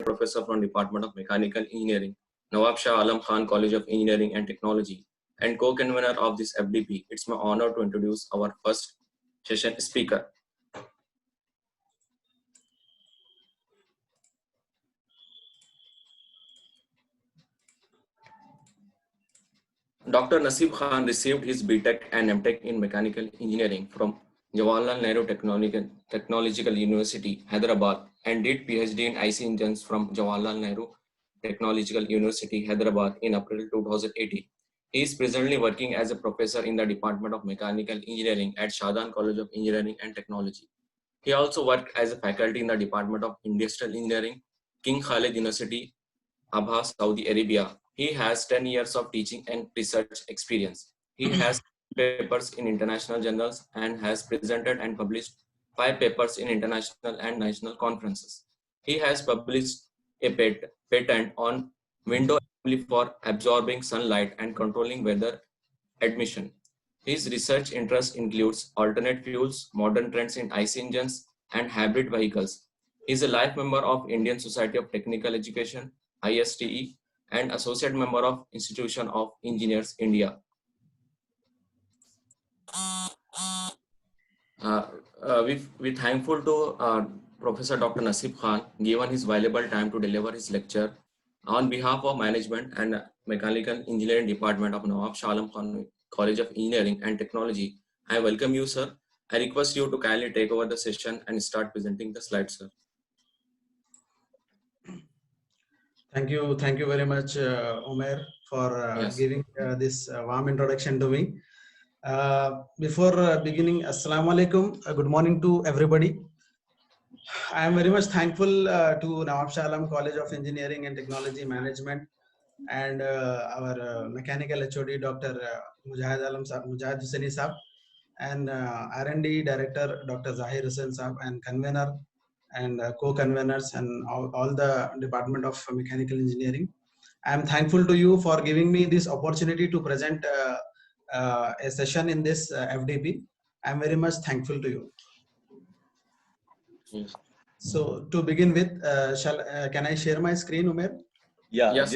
professor from Department of Mechanical Engineering, Nawab Shah Alam Khan College of Engineering and Technology, and co-convener of this FDP. It's my honor to introduce our first session speaker. Dr. Nasib Khan received his BTech and MTech in Mechanical Engineering from Jawaharlal Nehru Technological University, Hyderabad, and did PhD in IC Engines from Jawaharlal Nehru Technological University, Hyderabad in April 2018. He is presently working as a professor in the Department of Mechanical Engineering at Shadan College of Engineering and Technology. He also worked as a faculty in the Department of Industrial Engineering, King Khalid University, Abha, Saudi Arabia. He has 10 years of teaching and research experience. He has papers in international journals and has presented and published 5 papers in international and national conferences. He has published a patent on window assembly for absorbing sunlight and controlling weather admission. His research interest includes alternate fuels, modern trends in IC engines, and hybrid vehicles. He is a life member of Indian Society of Technical Education, ISTE, and associate member of Institution of Engineers, India. We thankful to Professor Dr. Nasib Khan given his valuable time to deliver his lecture. On behalf of management and Mechanical Engineering Department of Nawab Shah Alam Khan College of Engineering and Technology, I welcome you, sir. I request you to kindly take over the session and start presenting the slides, sir. Thank you very much, Umair, for giving this warm introduction to me. Before beginning, Assalamu alaikum, good morning to everybody. I am very much thankful to Nawab Shah Alam College of Engineering and Technology Management and our mechanical HOD, Dr. Mujahid Hussaini Saab, and R&D Director, Dr. Zahir Hussain Saab, and convener and co-conveners and all the Department of Mechanical Engineering. I am thankful to you for giving me this opportunity to present a session in this FDP. I am very much thankful to you. Yes. So to begin with, can I share my screen, Umair? Yeah. Yes.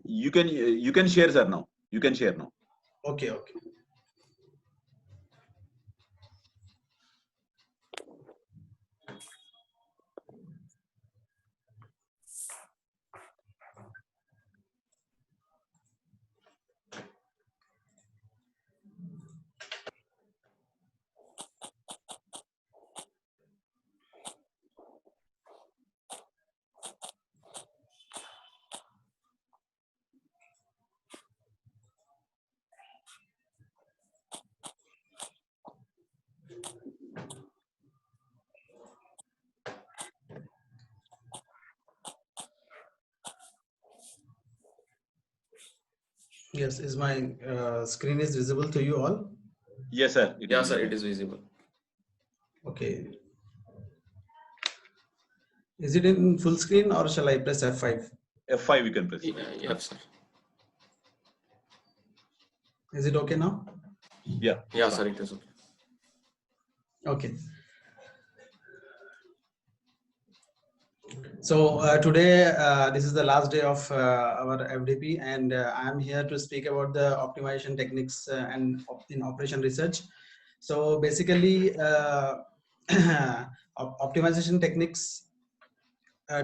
You can share, sir. Now you can share now. Okay. Yes, is my screen is visible to you all? Yes, sir. Yes, sir. It is visible. Okay. Is it in full screen or shall I press F5? F5 you can press. Yes, sir. Is it okay now? Yeah. Yeah, sir. It is okay. Okay. So today, this is the last day of our FDP, and I am here to speak about the optimization techniques and in operation research. So basically, optimization techniques.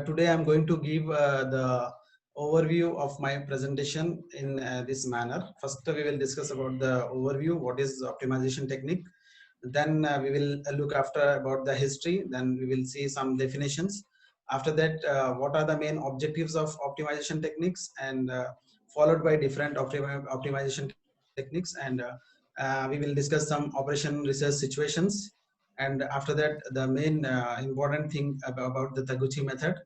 Today, I am going to give the overview of my presentation in this manner. First, we will discuss about the overview, what is optimization technique. Then we will look after about the history. Then we will see some definitions. After that, what are the main objectives of optimization techniques, and followed by different optimization techniques, and we will discuss some operation research situations. And after that, the main important thing about the Taguchi method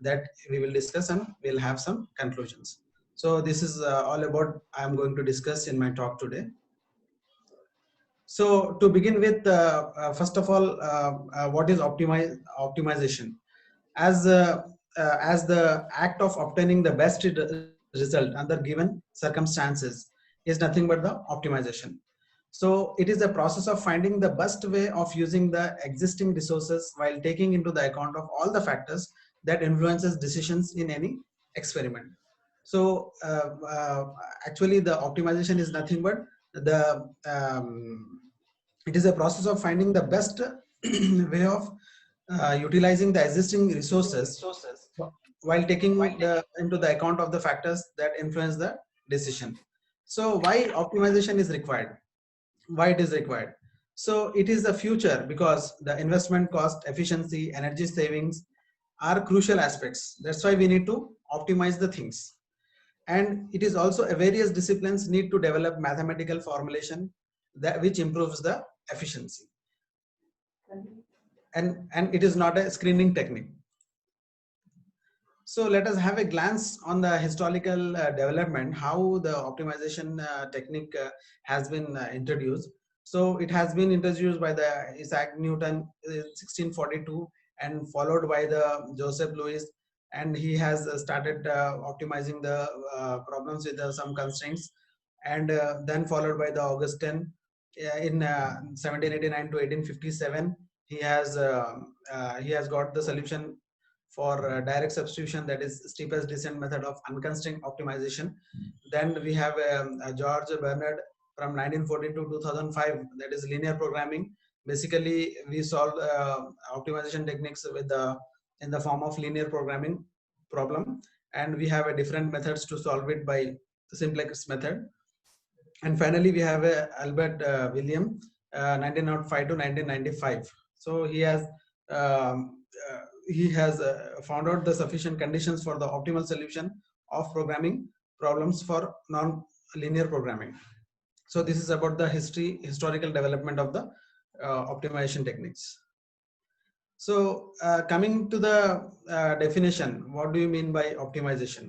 that we will discuss, and we'll have some conclusions. So this is all about I'm going to discuss in my talk today. So to begin with, first of all, what is optimization? As the act of obtaining the best result under given circumstances is nothing but the optimization. So it is a process of finding the best way of using the existing resources while taking into the account of all the factors that influences decisions in any experiment. So actually the optimization is nothing but the it is a process of finding the best way of utilizing the existing resources while taking into the account of the factors that influence the decision. So why optimization is required? Why it is required? So it is the future because the investment cost, efficiency, energy savings are crucial aspects. That's why we need to optimize the things. And it is also a various disciplines need to develop mathematical formulation that which improves the efficiency. And it is not a screening technique. So let us have a glance on the historical development, how the optimization technique has been introduced. So it has been introduced by the Isaac Newton in 1642 and followed by the Joseph Louis, and he has started optimizing the problems with some constraints, and then followed by the Augustine in 1789 to 1857. He has got the solution for direct substitution, that is steepest descent method of unconstrained optimization. Then we have George Bernard from 1914 to 2005, that is linear programming. Basically we solve optimization techniques with the in the form of linear programming problem, and we have a different methods to solve it by the simplex method. And finally we have Albert William 1905 to 1995. So he has found out the sufficient conditions for the optimal solution of programming problems for non-linear programming. So this is about the historical development of the optimization techniques. So coming to the definition, what do you mean by optimization?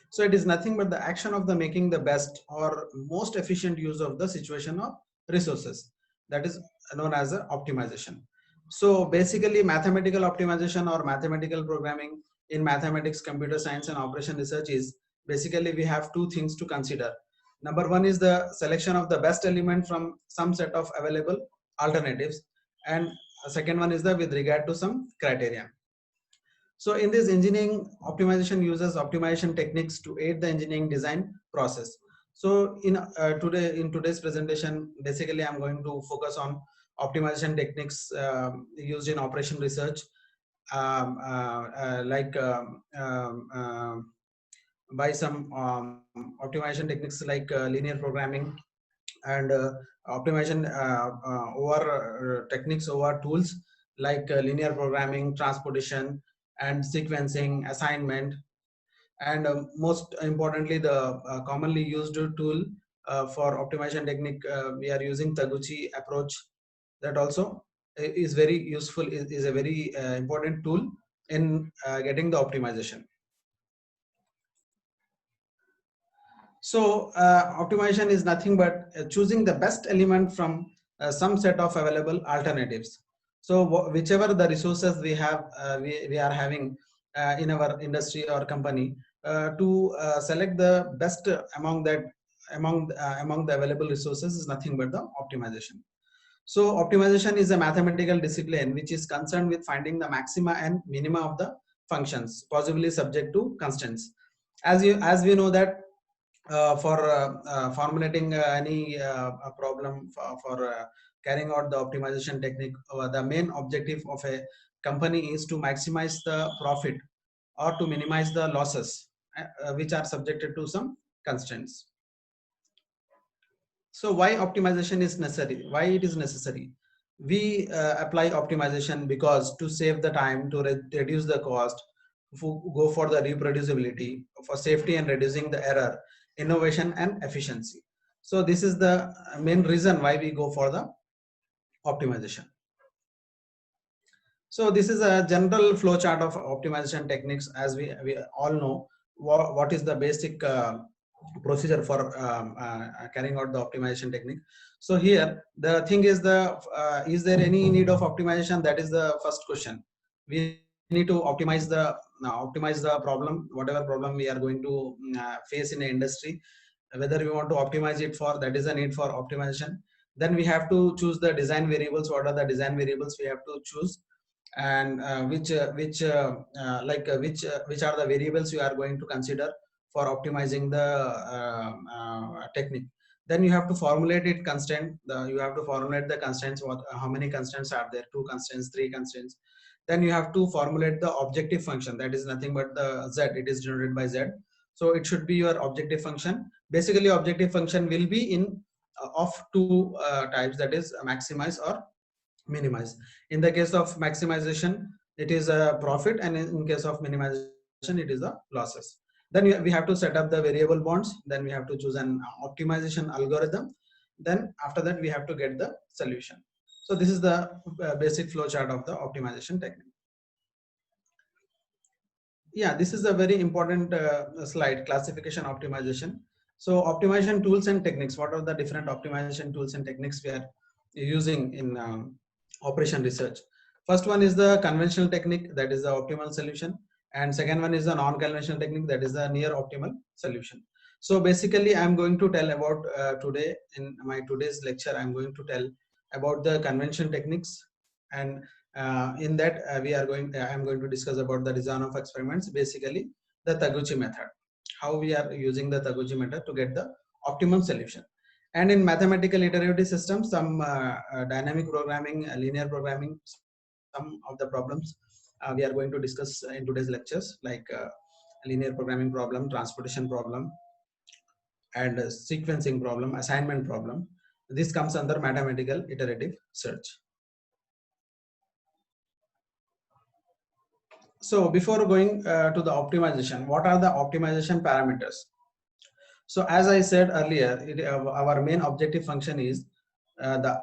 So it is nothing but the action of the making the best or most efficient use of the situation of resources, that is known as a optimization. So basically mathematical optimization or mathematical programming in mathematics, computer science and operation research is basically we have two things to consider. Number one is the selection of the best element from some set of available alternatives, and second one is the with regard to some criteria. So in this, engineering optimization uses optimization techniques to aid the engineering design process. So in today's presentation, basically I'm going to focus on optimization techniques used in operation research, by some optimization techniques like linear programming and optimization over techniques over tools like linear programming, transportation and sequencing, assignment, and most importantly the commonly used tool for optimization technique, we are using Taguchi approach. That also is very useful, is a very important tool in getting the optimization. So optimization is nothing but choosing the best element from some set of available alternatives. So whichever the resources we have, we are having in our industry or company, to select the best among the available resources is nothing but the optimization. So optimization is a mathematical discipline which is concerned with finding the maxima and minima of the functions, possibly subject to constraints. As we know that for formulating any problem for carrying out the optimization technique, the main objective of a company is to maximize the profit or to minimize the losses which are subjected to some constraints. So why optimization is necessary? Why it is necessary? We apply optimization because to save the time, to reduce the cost, go for the reproducibility, for safety and reducing the error, innovation and efficiency. So this is the main reason why we go for the optimization. So this is a general flow chart of optimization techniques. As we all know what is the basic procedure for carrying out the optimization technique. So here the thing is is there any need of optimization? That is the first question. We need to optimize the problem, whatever problem we are going to face in the industry, whether we want to optimize it for, that is a need for optimization. Then we have to choose the design variables. What are the design variables we have to choose? and which are the variables you are going to consider for optimizing the technique. Then you have to formulate it constraint. You have to formulate the constraints. How many constraints are there? 2 constraints, 3 constraints. Then you have to formulate the objective function. That is nothing but the z. It is denoted by z. So it should be your objective function. Basically, objective function will be in of 2 types, that is maximize or minimize. In the case of maximization, it is a profit, and in case of minimization, it is the losses. Then we have to set up the variable bonds. Then we have to choose an optimization algorithm. Then after that, we have to get the solution. So this is the basic flow chart of the optimization technique. Yeah, this is a very important slide, classification optimization. So optimization tools and techniques. What are the different optimization tools and techniques we are using in operation research? First one is the conventional technique, that is the optimal solution. And second one is the non-conventional technique, that is the near optimal solution. So basically, I'm going to tell about today in my today's lecture, I'm going to tell about the conventional techniques, and in that I'm going to discuss about the design of experiments, basically the Taguchi method, how we are using the Taguchi method to get the optimum solution. And in mathematical iterative systems, some dynamic programming, linear programming, some of the problems we are going to discuss in today's lectures, like linear programming problem, transportation problem, and sequencing problem, assignment problem. This comes under mathematical iterative search. So before going to the optimization, what are the optimization parameters? So as I said earlier, our main objective function is the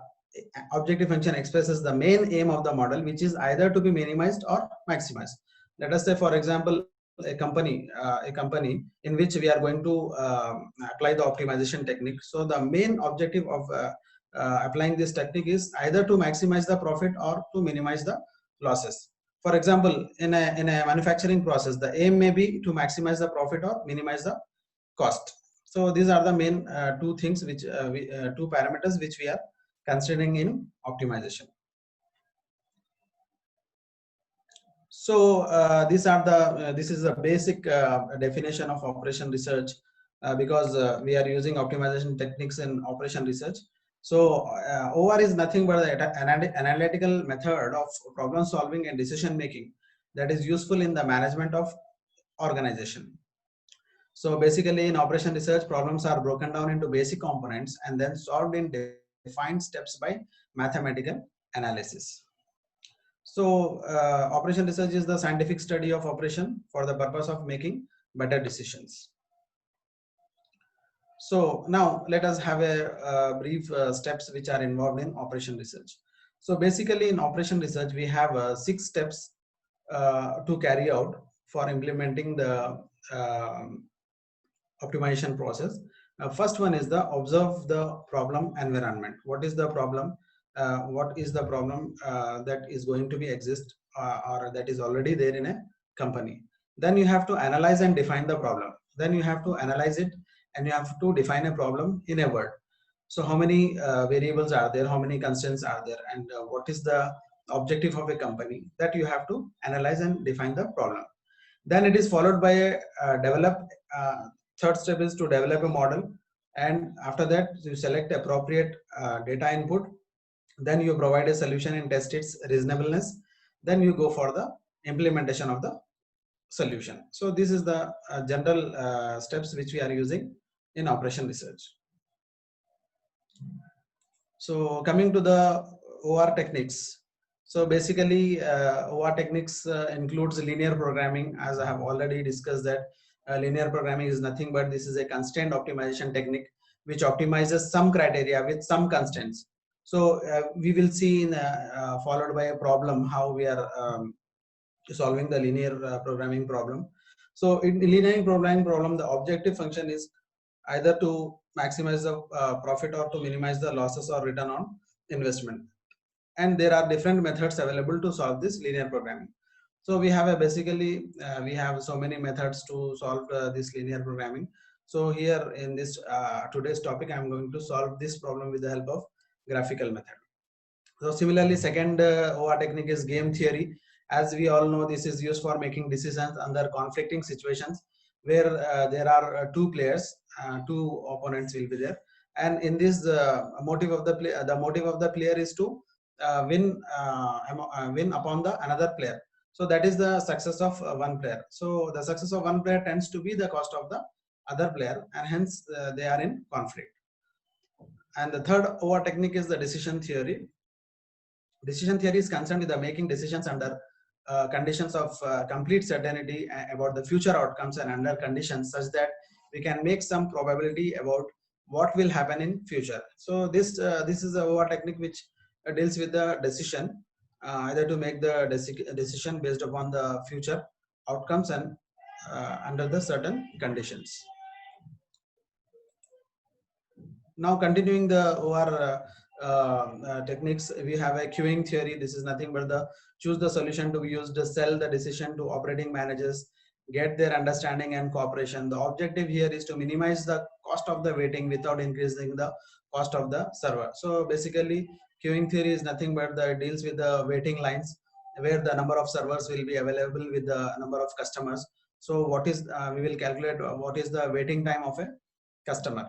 objective function expresses the main aim of the model, which is either to be minimized or maximized. Let us say, for example, a company in which we are going to apply the optimization technique. So the main objective of applying this technique is either to maximize the profit or to minimize the losses. For example, in a manufacturing process, the aim may be to maximize the profit or minimize the cost. So these are the main two things which two parameters which we are considering in optimization. So these are the this is a basic definition of operation research, because we are using optimization techniques in operation research. So OR is nothing but an analytical method of problem solving and decision making that is useful in the management of organization. So basically, in operation research, problems are broken down into basic components and then solved in defined steps by mathematical analysis. So operation research is the scientific study of operation for the purpose of making better decisions. So now let us have a brief steps which are involved in operation research. So basically, in operation research, we have 6 steps to carry out for implementing the optimization process. First one is the observe the problem environment. What is the problem? What is the problem that is going to be exist or that is already there in a company? Then you have to analyze and define the problem. Then you have to analyze it and you have to define a problem in a word. So how many variables are there? How many constraints are there? And what is the objective of a company? That you have to analyze and define the problem. Then it is followed by a third step is to develop a model, and after that you select appropriate data input. Then you provide a solution and test its reasonableness. Then you go for the implementation of the solution. So this is the general steps which we are using in operation research. So coming to the OR techniques. So basically OR techniques includes linear programming, as I have already discussed that linear programming is nothing but this is a constraint optimization technique which optimizes some criteria with some constraints. So we will see in followed by a problem how we are solving the linear programming problem. So in linear programming problem, the objective function is either to maximize the profit or to minimize the losses or return on investment. And there are different methods available to solve this linear programming. So we have basically we have so many methods to solve this linear programming. So here in this today's topic, I'm going to solve this problem with the help of graphical method. So similarly, second OR technique is game theory. As we all know, this is used for making decisions under conflicting situations where there are two players, two opponents will be there, and in this motive of the play, the motive of the player is to win upon the another player. So that is the success of one player. So the success of one player tends to be the cost of the other player, and hence they are in conflict. And the third OR technique is the decision theory. Decision theory is concerned with the making decisions under conditions of complete certainty about the future outcomes and under conditions such that we can make some probability about what will happen in future. So this is a OR technique which deals with the decision, either to make the decision based upon the future outcomes and under the certain conditions. Now continuing the OR techniques, we have a queuing theory. This is nothing but the choose the solution to be used, sell the decision to operating managers, get their understanding and cooperation. The objective here is to minimize the cost of the waiting without increasing the cost of the server. So basically queuing theory is nothing but the deals with the waiting lines where the number of servers will be available with the number of customers. So what is we will calculate what is the waiting time of a customer.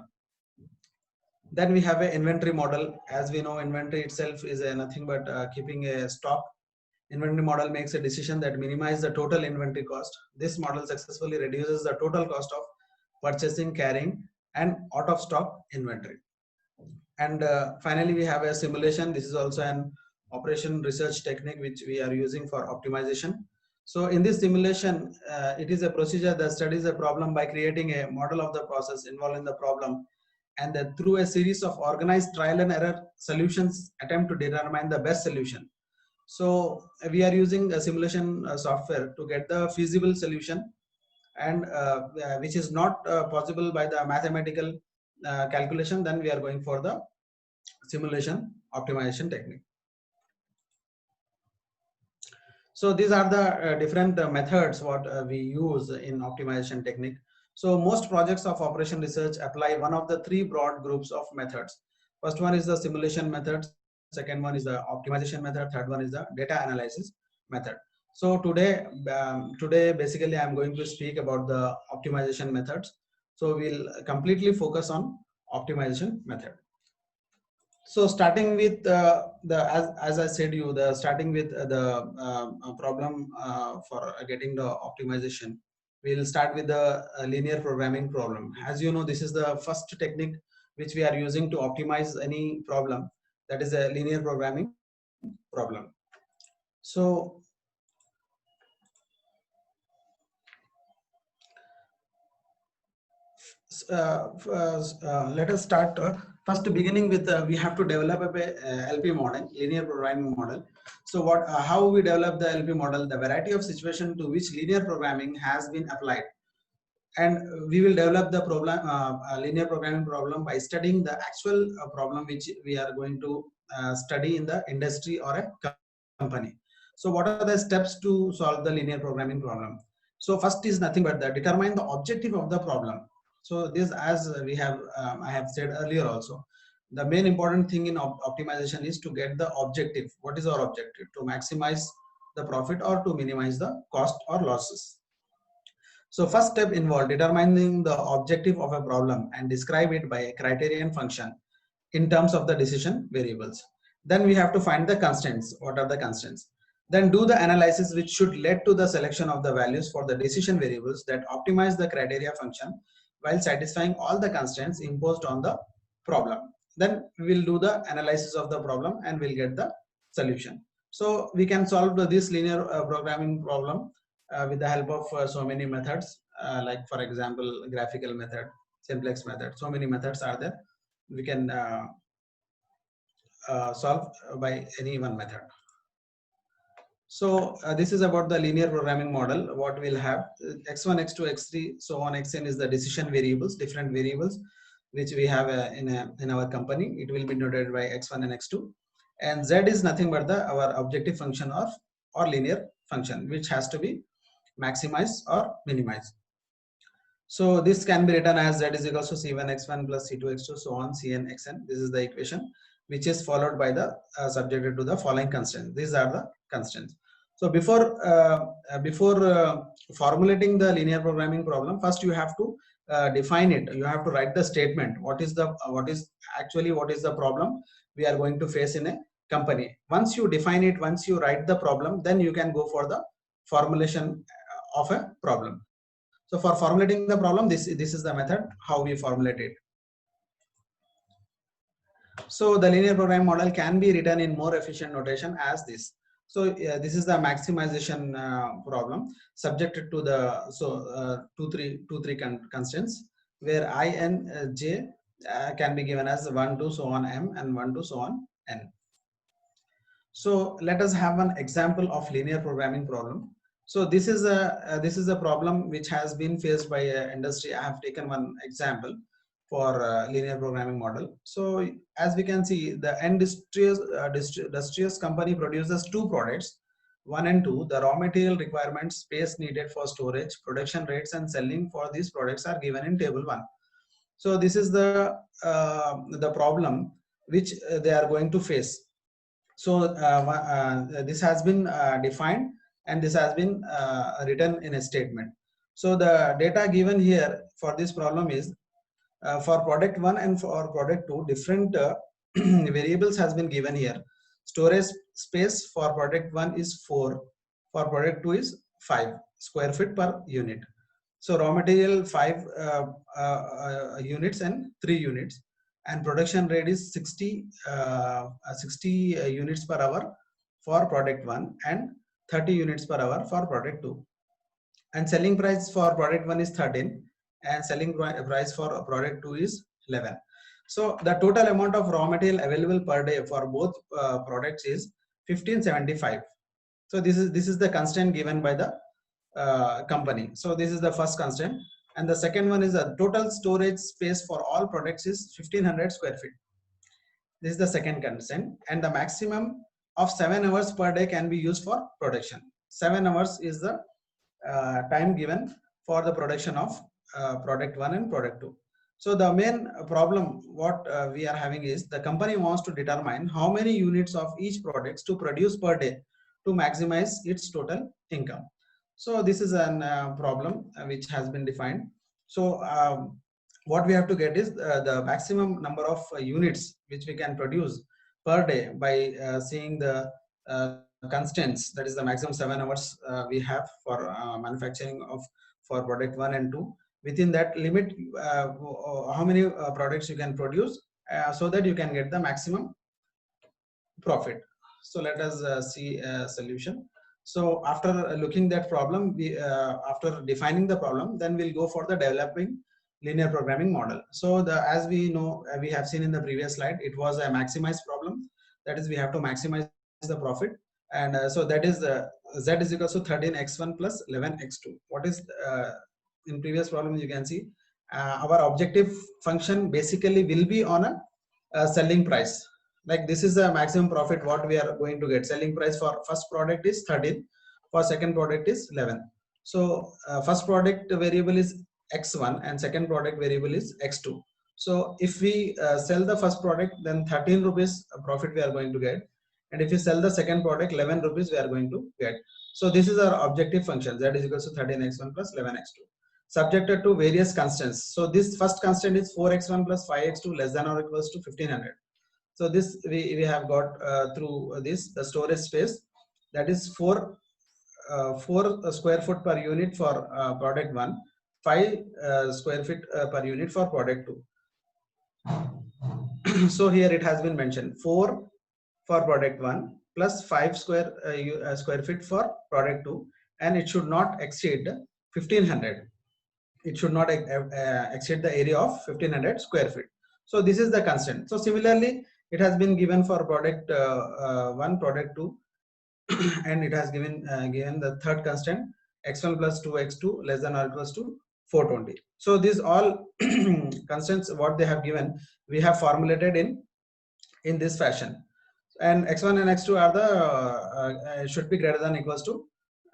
Then we have an inventory model. As we know, inventory itself is nothing but keeping a stock. Inventory model makes a decision that minimizes the total inventory cost. This model successfully reduces the total cost of purchasing, carrying, and out of stock inventory. And finally, we have a simulation. This is also an operation research technique which we are using for optimization. So in this simulation, it is a procedure that studies a problem by creating a model of the process involved in the problem, and that through a series of organized trial and error solutions attempt to determine the best solution. So we are using a simulation software to get the feasible solution, and which is not possible by the mathematical calculation. Then we are going for the simulation optimization technique. So these are the different methods what we use in optimization technique. So most projects of operation research apply one of the three broad groups of methods. First one is the simulation method, second one is the optimization method, third one is the data analysis method. So today basically I'm going to speak about the optimization methods. So we'll completely focus on optimization method. So starting with as I said you, the starting with the problem for getting the optimization, we'll start with the linear programming problem. As you know, this is the first technique which we are using to optimize any problem, that is a linear programming problem. So let us start first beginning with we have to develop a LP model, linear programming model. So what how we develop the LP model, the variety of situation to which linear programming has been applied, and we will develop the problem linear programming problem by studying the actual problem which we are going to study in the industry or a company. So what are the steps to solve the linear programming problem? So first is nothing but determine the objective of the problem. So this, as we have I have said earlier also, the main important thing in optimization is to get the objective. What is our objective? To maximize the profit or to minimize the cost or losses. So first step involved determining the objective of a problem and describe it by a criterion function in terms of the decision variables. Then we have to find the constraints. What are the constraints? Then do the analysis which should lead to the selection of the values for the decision variables that optimize the criteria function while satisfying all the constraints imposed on the problem. Then we will do the analysis of the problem and we'll get the solution. So we can solve this linear programming problem with the help of so many methods, like for example, graphical method, simplex method. So many methods are there. We can solve by any one method. So this is about the linear programming model. What we'll have x1, x2, x3, so on. Xn is the decision variables, different variables which we have in our company. It will be noted by x1 and x2. And z is nothing but our objective function or linear function, which has to be maximized or minimized. So this can be written as z is equals to c1 x1 plus c2 x2, so on, cn xn. This is the equation. which is followed by the subjected to the following constraints. These are the constraints. So before formulating the linear programming problem, first you have to define it. You have to write the statement. What is the problem we are going to face in a company. Once you define it, once you write the problem, then you can go for the formulation of a problem. So for formulating the problem, this is the method how we formulate it. So the linear programming model can be written in more efficient notation as this. So this is the maximization problem subjected to the two three constraints, where I and j can be given as 1 to so on m and 1 to so on n. So let us have an example of linear programming problem. So this is a problem which has been faced by industry. I have taken one example for linear programming model. So as we can see, the industrious company produces two products, 1 and 2. The raw material requirements, space needed for storage, production rates and selling for these products are given in table 1. So this is the problem which they are going to face. So this has been defined and this has been written in a statement. So the data given here for this problem is for product 1 and for product 2, different variables has been given here. Storage space for product 1 is 4, for product 2 is 5 square feet per unit. So raw material 5 units and 3 units, and production rate is 60 units per hour for product 1 and 30 units per hour for product 2. And selling price for product 1 is 13 and selling price for product 2 is 11. So the total amount of raw material available per day for both products is 1575. So this is the constraint given by the company. So this is the first constraint, and the second one is the total storage space for all products is 1500 square feet. This is the second constraint, and the maximum of 7 hours per day can be used for production. 7 hours is the time given for the production of product 1 and product 2. So the main problem what we are having is the company wants to determine how many units of each products to produce per day to maximize its total income. So this is a problem which has been defined. So what we have to get is the maximum number of units which we can produce per day by seeing the constraints, that is the maximum 7 hours we have for manufacturing of for product 1 and 2. Within that limit, how many products you can produce so that you can get the maximum profit. So let us see a solution. So after looking that problem, we after defining the problem, then we'll go for the developing linear programming model. So as we know, we have seen in the previous slide, it was a maximize problem. That is, we have to maximize the profit, and so that is z is equal to 13x1 plus 11x2. What is in previous problem you can see our objective function basically will be on a selling price. Like this is the maximum profit what we are going to get. Selling price for first product is 13, for second product is 11. So first product variable is x1 and second product variable is x2. So if we sell the first product, then 13 rupees profit we are going to get, and if we sell the second product, 11 rupees we are going to get. So this is our objective function, z is equal to 13x1 plus 11x2, subjected to various constants. So this first constant is 4x1 plus 5x2 less than or equals to 1500. So this we have got through this the storage space, that is 4 square foot per unit for product 1, 5 square feet per unit for product 2. So here it has been mentioned 4 for product 1 plus 5 square feet for product 2, and it should not exceed 1500. It should not exceed the area of 1500 square feet. So this is the constant. So similarly, it has been given for product 1, product 2, and it has given the third constant x1 plus 2x2 less than or equals to 420. So these all constants what they have given, we have formulated in this fashion, and x1 and x2 are the should be greater than or equals to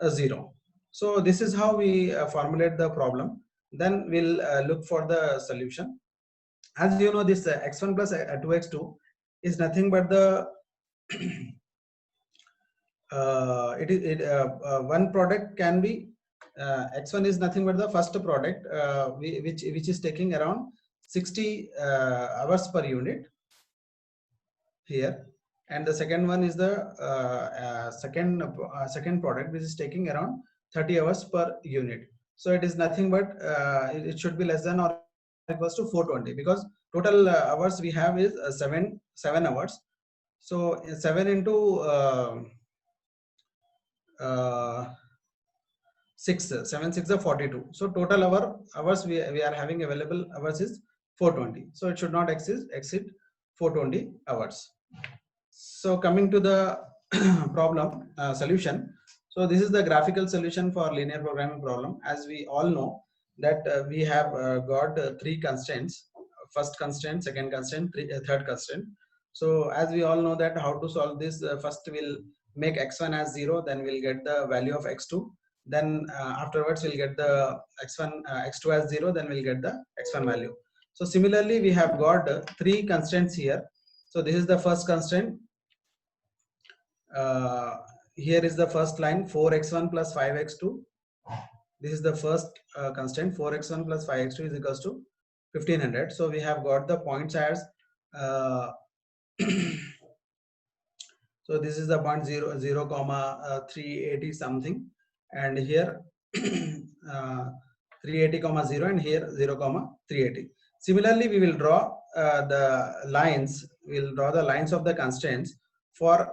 0. So this is how we formulate the problem. Then we'll look for the solution. As you know, this x1 plus 2x2 is nothing but the one product can be X1 is nothing but the first product which is taking around 60 hours per unit here, and the second one is the second product which is taking around 30 hours per unit. So it is nothing but it should be less than or equals to 420, because total hours we have is 7 hours. So 7 into 7 6 are 42. So total hours we are having available hours is 420. So it should not exceed 420 hours. So coming to the problem solution. So this is the graphical solution for linear programming problem. As we all know that we have got three constraints: first constraint, second constraint, third constraint. So as we all know that how to solve this, first we'll make x1 as 0, then we'll get the value of x2. Then afterwards we'll get the x2 as 0, then we'll get the x1 value. So similarly we have got three constraints here. So this is the first constraint. Here is the first line, 4x1 plus 5x2. This is the first constraint, 4x1 plus 5x2 is equals to 1500. So we have got the points as so this is the point 0, 0, 380 something, and here 380, 0, and here 0, 380. Similarly, we will draw the lines. We'll draw the lines of the constraints for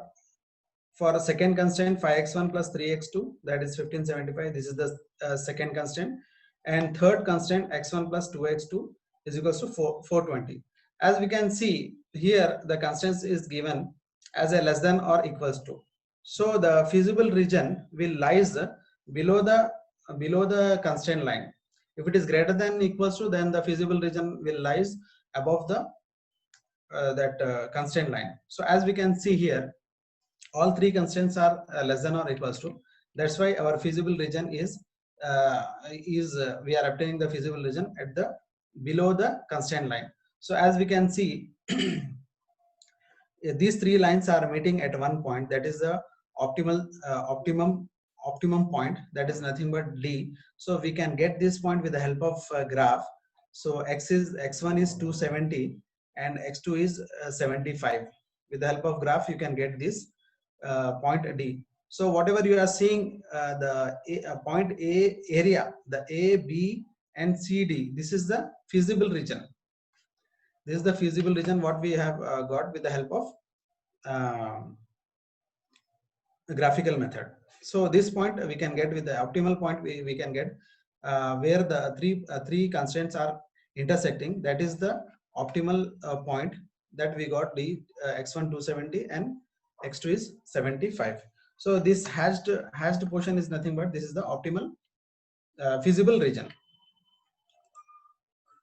a second constraint, 5x1 plus 3x2, that is 1575. This is the second constraint. And third constraint, x1 plus 2x2 is equals to 420. As we can see here, the constraints is given as a less than or equals to. So the feasible region will lies below the constraint line. If it is greater than equals to, then the feasible region will lies above the constraint line. So as we can see here, all three constraints are less than or equals to. That's why our feasible region is we are obtaining the feasible region at the below the constraint line. So as we can see, these three lines are meeting at one point, that is the optimum point, that is nothing but D. So we can get this point with the help of graph. So x1 is 270 and x2 is 75. With the help of graph you can get this point D. So whatever you are seeing, the point A area, the A, B and C, D, this is the feasible region. This is the feasible region what we have got with the help of graphical method. So this point we can get with the optimal point we can get where the three constraints are intersecting. That is the optimal point that we got the x1 270 and x2 is 75. So this hashed portion is nothing but this is the optimal feasible region.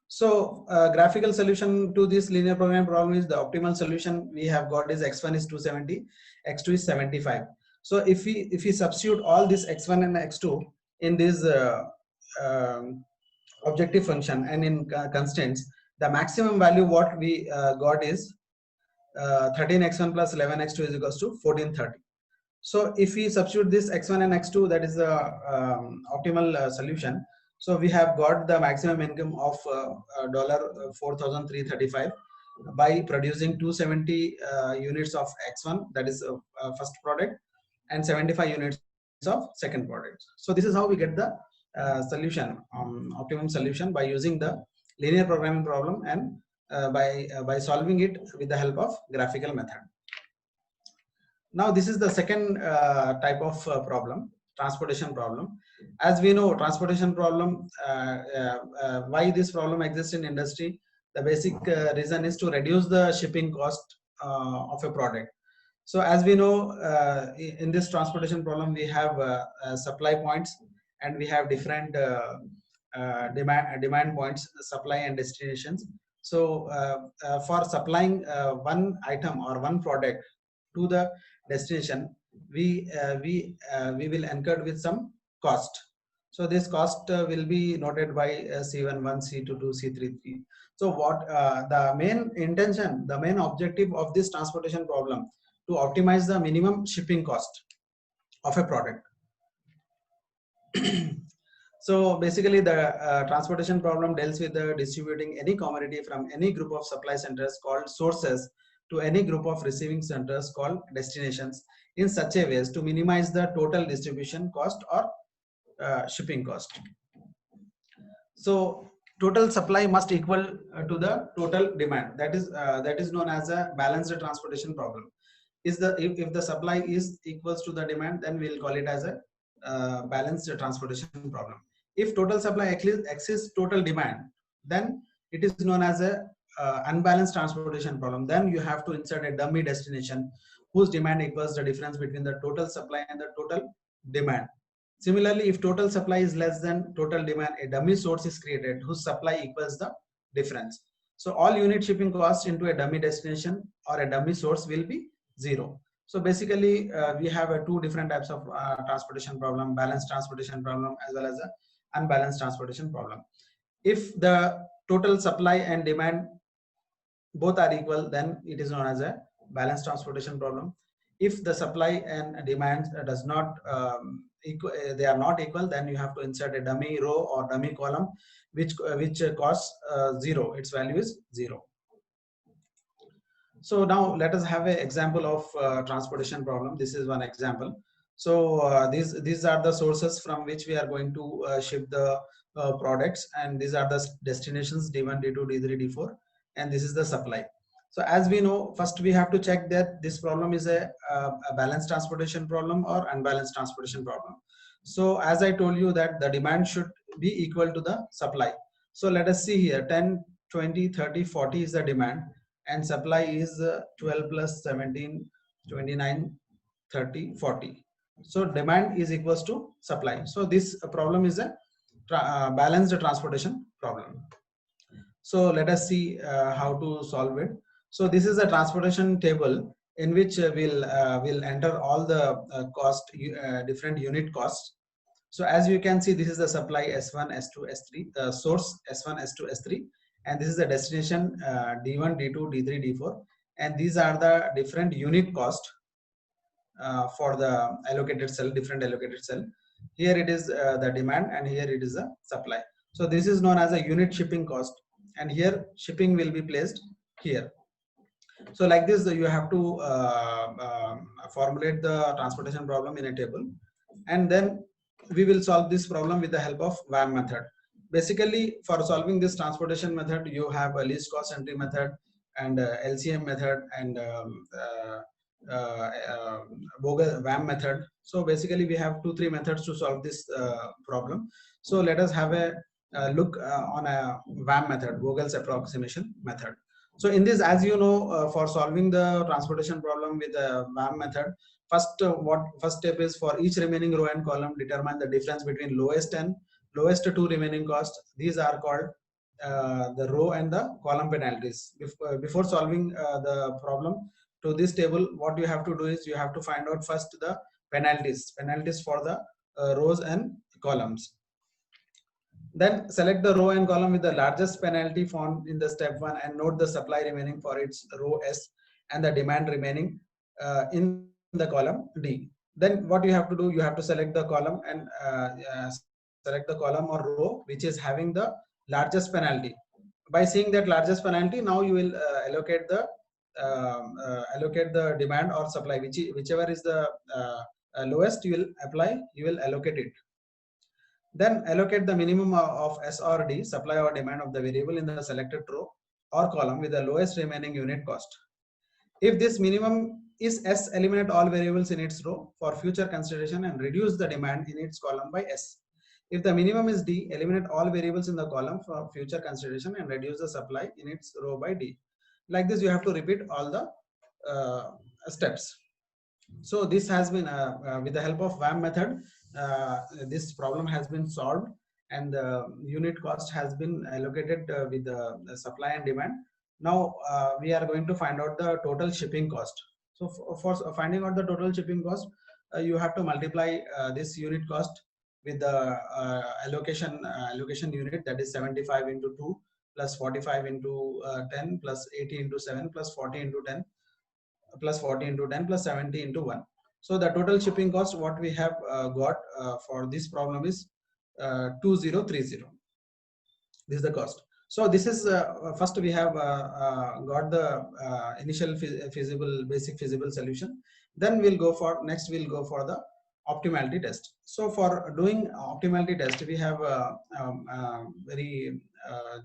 So graphical solution to this linear programming problem is the optimal solution we have got is x1 is 270, x2 is 75. So if we substitute all this x1 and x2 in this objective function and in constraints, the maximum value what we got is 13x1 plus 11x2 is equals to 1430. So if we substitute this x1 and x2, that is the optimal solution. So we have got the maximum income of $4,335 by producing 270 units of x1, that is first product, and 75 units of second product. So this is how we get the solution, optimum solution, by using the linear programming problem and by solving it with the help of graphical method. Now this is the second type of problem, transportation problem. As we know, transportation problem, why this problem exists in industry, the basic reason is to reduce the shipping cost of a product. So as we know, in this transportation problem we have supply points and we have different demand points, supply and destinations. So for supplying one item or one product to the destination, we will incur with some cost. So this cost will be noted by C11, C22, C33. So what the main intention, the main objective of this transportation problem to optimize the minimum shipping cost of a product. So basically the transportation problem deals with distributing any commodity from any group of supply centers called sources to any group of receiving centers called destinations in such a way as to minimize the total distribution cost or shipping cost. So total supply must equal to the total demand. That is known as a balanced transportation problem. Is the if the supply is equals to the demand, then we'll call it as a balanced transportation problem. If total supply exceeds total demand, then it is known as a unbalanced transportation problem. Then you have to insert a dummy destination whose demand equals the difference between the total supply and the total demand. Similarly, if total supply is less than total demand, a dummy source is created whose supply equals the difference. So all unit shipping costs into a dummy destination or a dummy source will be zero. So basically, we have two different types of transportation problem: balanced transportation problem as well as a unbalanced transportation problem. If the total supply and demand both are equal, then it is known as a balanced transportation problem. If the supply and demand does not they are not equal, then you have to insert a dummy row or dummy column which costs zero. Its value is zero. So now let us have an example of transportation problem. This is one example. So these are the sources from which we are going to ship the products, and these are the destinations D1, D2, D3, D4, and this is the supply. So as we know, first we have to check that this problem is a balanced transportation problem or unbalanced transportation problem. So as I told you that the demand should be equal to the supply. So let us see here, 10, 20, 30, 40 is the demand, and supply is 12 plus 17, 29, 30, 40. So demand is equals to supply. So this problem is a balanced transportation problem. So let us see how to solve it. So this is a transportation table in which we'll enter all the different unit costs. So as you can see, this is the supply S1, S2, S3, the source S1, S2, S3, and this is the destination D1, D2, D3, D4, and these are the different unit cost for the allocated cell, different allocated cell. Here it is the demand, and here it is the supply. So this is known as a unit shipping cost, and here shipping will be placed here. So like this, you have to formulate the transportation problem in a table, and then we will solve this problem with the help of VAM method. Basically, for solving this transportation method, you have a least cost entry method and LCM method and Vogel VAM method. So basically, we have 2-3 methods to solve this problem. So let us have a look on a VAM method, Vogel's approximation method. So in this, as you know, for solving the transportation problem with the VAM method, first step is for each remaining row and column, determine the difference between lowest two remaining costs. These are called the row and the column penalties. Before solving the problem to this table, what you have to do is you have to find out first the penalties for the rows and columns. Then select the row and column with the largest penalty found in the step 1 and note the supply remaining for its row S and the demand remaining in the column D. Then what you have to do, you have to select the column and select the column or row which is having the largest penalty. By seeing that largest penalty, now you will allocate the demand or supply, whichever is the lowest you will allocate it. Then allocate the minimum of S or D, supply or demand of the variable in the selected row or column with the lowest remaining unit cost. If this minimum is S, eliminate all variables in its row for future consideration and reduce the demand in its column by S. If the minimum is D, eliminate all variables in the column for future consideration and reduce the supply in its row by D. Like this, you have to repeat all the steps. So this has been with the help of VAM method, this problem has been solved, and the unit cost has been allocated with the supply and demand. Now we are going to find out the total shipping cost. So for finding out the total shipping cost, you have to multiply this unit cost with the allocation unit, that is 75 into 2 plus 45 into 10 plus 80 into 7 plus 40 into 10 plus 40 into 10 plus 70 into 1. So the total shipping cost what we have got for this problem is 2030. This is the cost. So this is first we have got the initial basic feasible solution. Then we'll go for the optimality test. So for doing optimality test, we have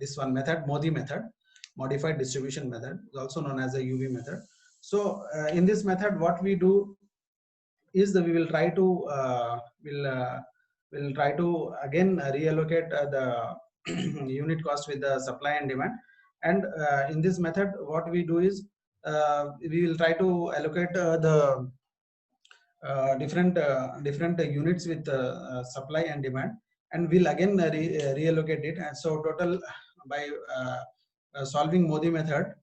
this one method, MODI method, modified distribution method, also known as a UV method. So in this method, what we do is that we will try to again reallocate the unit cost with the supply and demand. And in this method, what we do is we will try to allocate the different units with supply and demand, and we'll again reallocate it. And so total by solving MODI method,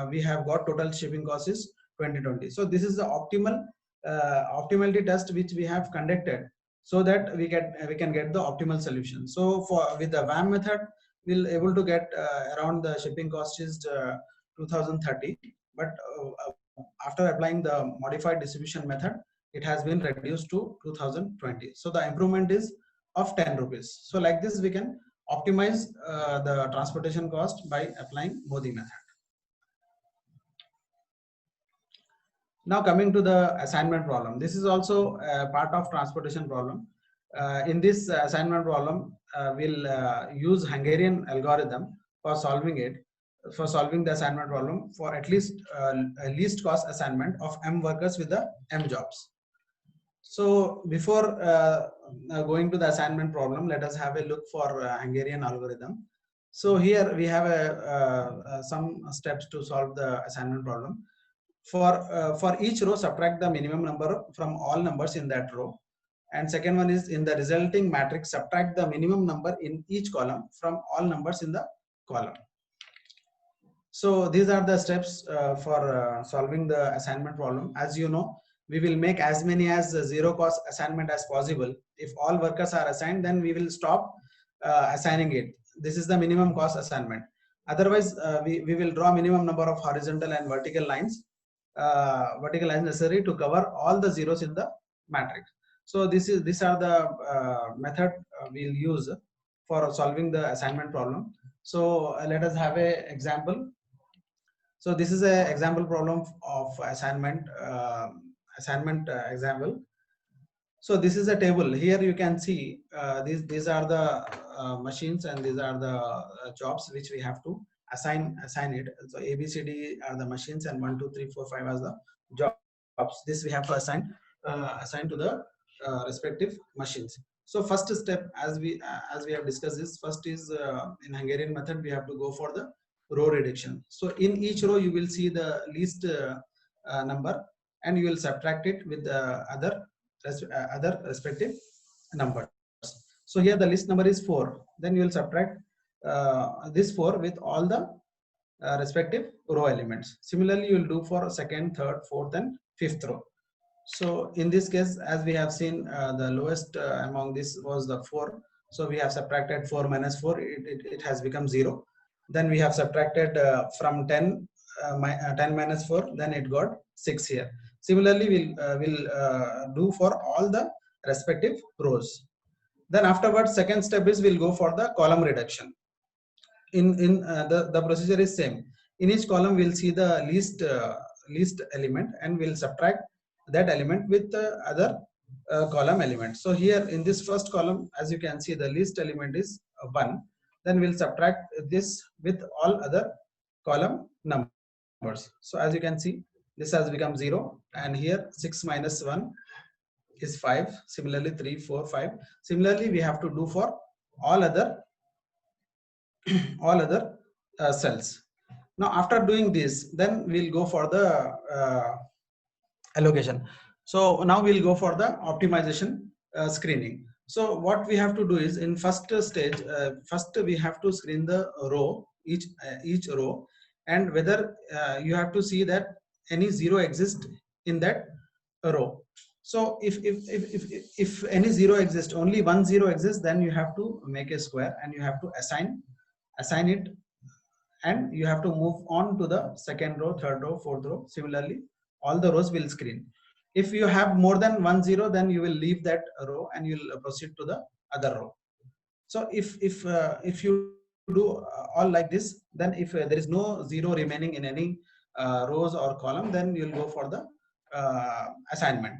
we have got total shipping cost is 2020. So this is the optimality test which we have conducted, so that we can get the optimal solution. So with the VAM method, we'll able to get around the shipping cost is 2030, but after applying the modified distribution method, it has been reduced to 2020. So the improvement is of 10 rupees. So like this, we can optimize the transportation cost by applying MODI method. Now coming to the assignment problem. This is also a part of transportation problem. In this assignment problem, we'll use Hungarian algorithm for solving it, for solving the assignment problem for at least a least cost assignment of M workers with the M jobs. So before going to the assignment problem, let us have a look for Hungarian algorithm. So here we have some steps to solve the assignment problem. For each row, subtract the minimum number from all numbers in that row. And second one is, in the resulting matrix, subtract the minimum number in each column from all numbers in the column. So these are the steps for solving the assignment problem. As you know, we will make as many as zero cost assignment as possible. If all workers are assigned, then we will stop assigning it. This is the minimum cost assignment. Otherwise, we will draw minimum number of horizontal and vertical lines necessary to cover all the zeros in the matrix. So these are the method we'll use for solving the assignment problem. So let us have a example. So this is an example problem of assignment example. So this is a table. Here you can see these are the machines, and these are the jobs which we have to assign it. So A, B, C, D are the machines, and 1, 2, 3, 4, 5 are the jobs. This we have to assign to the respective machines. So first step, as we have discussed, is first is in Hungarian method we have to go for the row reduction. So in each row you will see the least number, and you will subtract it with the other respective numbers. So here the least number is 4. Then you will subtract this 4 with all the respective row elements. Similarly, you will do for second, third, fourth, and fifth row. So in this case, as we have seen, the lowest among this was the 4. So we have subtracted 4 minus 4. It has become 0. Then we have subtracted from 10 minus 4. Then it got 6 here. Similarly, we'll do for all the respective rows. Then afterwards, second step is we'll go for the column reduction. The procedure is same. In each column, we'll see the least element, and we'll subtract that element with the other column element. So here in this first column, as you can see, the least element is 1. Then we'll subtract this with all other column numbers. So as you can see, this has become 0, and here 6 minus 1 is 5. Similarly, 3, 4, 5. Similarly, we have to do for all other cells. Now after doing this, then we'll go for the allocation. So now we'll go for the optimization screening. So what we have to do is, in first stage, first we have to screen the row, each row, and whether you have to see that any 0 exists in that row. So if any zero exists, only one zero exists, then you have to make a square and you have to assign it, and you have to move on to the second row, third row, fourth row. Similarly, all the rows will screen. If you have more than one zero, then you will leave that row and you will proceed to the other row. So if you do all like this, then if there is no zero remaining in any rows or column, then you'll go for the assignment.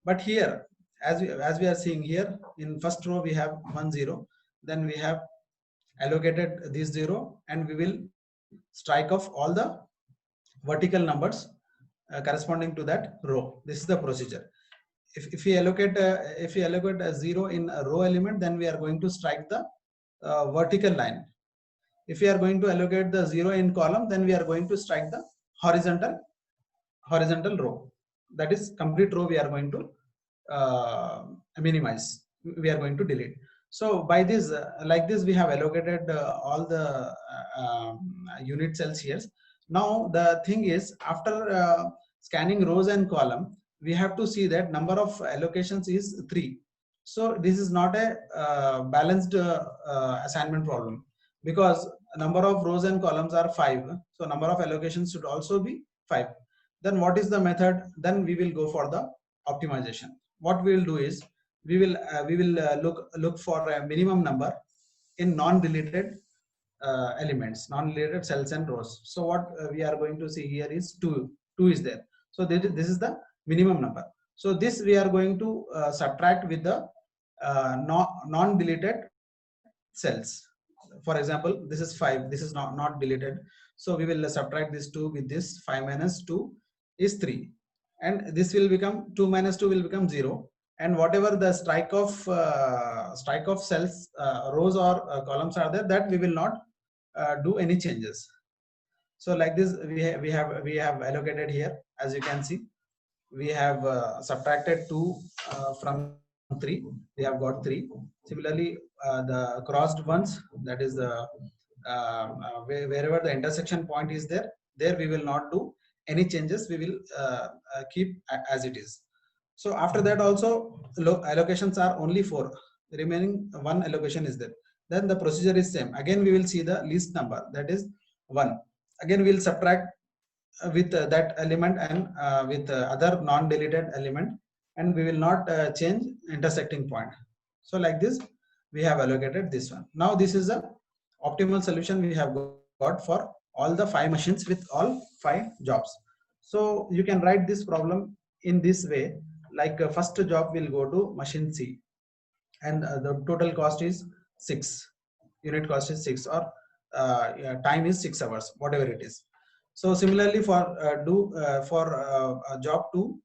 But here, as we are seeing here, in first row we have 1 0, then we have allocated this 0, and we will strike off all the vertical numbers corresponding to that row. This is the procedure. If we allocate a 0 in a row element, then we are going to strike the vertical line. If we are going to allocate the 0 in column, then we are going to strike the horizontal row. That is complete row we are going to minimize. We are going to delete. So by this, like this, we have allocated all the unit cells here. Now the thing is, after scanning rows and column, we have to see that number of allocations is 3. So this is not a balanced assignment problem, because number of rows and columns are 5. So number of allocations should also be 5. Then what is the method? Then we will go for the optimization. What we will do is, we will look for a minimum number in non-deleted elements, non-deleted cells and rows. So what we are going to see here is 2 is there. So this is the minimum number. So this we are going to subtract with the non-deleted cells. For example, this is 5, this is not deleted. So we will subtract this 2 with this. 5 minus 2 is 3, and this will become 2 minus 2 will become 0. And whatever the strike of cells, rows or columns are there, that we will not do any changes. So like this, we have allocated here. As you can see, we have subtracted 2 from 3. We have got 3. Similarly, the crossed ones, that is the wherever the intersection point is there we will not do any changes. We will keep as it is. So after that also, allocations are only 4. Remaining 1 allocation is there. Then the procedure is same. Again, we will see the least number, that is 1. Again, we will subtract with that element and with other non-deleted element, and we will not change intersecting point. So like this, we have allocated this one. Now this is the optimal solution we have got for all the 5 machines with all 5 jobs. So you can write this problem in this way. Like first job will go to machine C, and the total cost is 6. Unit cost is 6, or time is 6 hours, whatever it is. So similarly for job 2,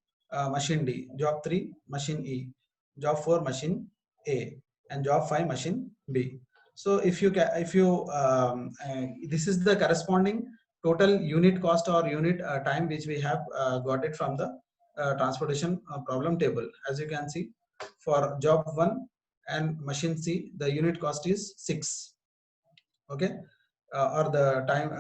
machine D, job 3, machine E, job 4, machine A, and job 5, machine B. So if you this is the corresponding total unit cost or unit time which we have got it from the transportation problem table. As you can see, for job 1 and machine C, the unit cost is 6. Okay, or the time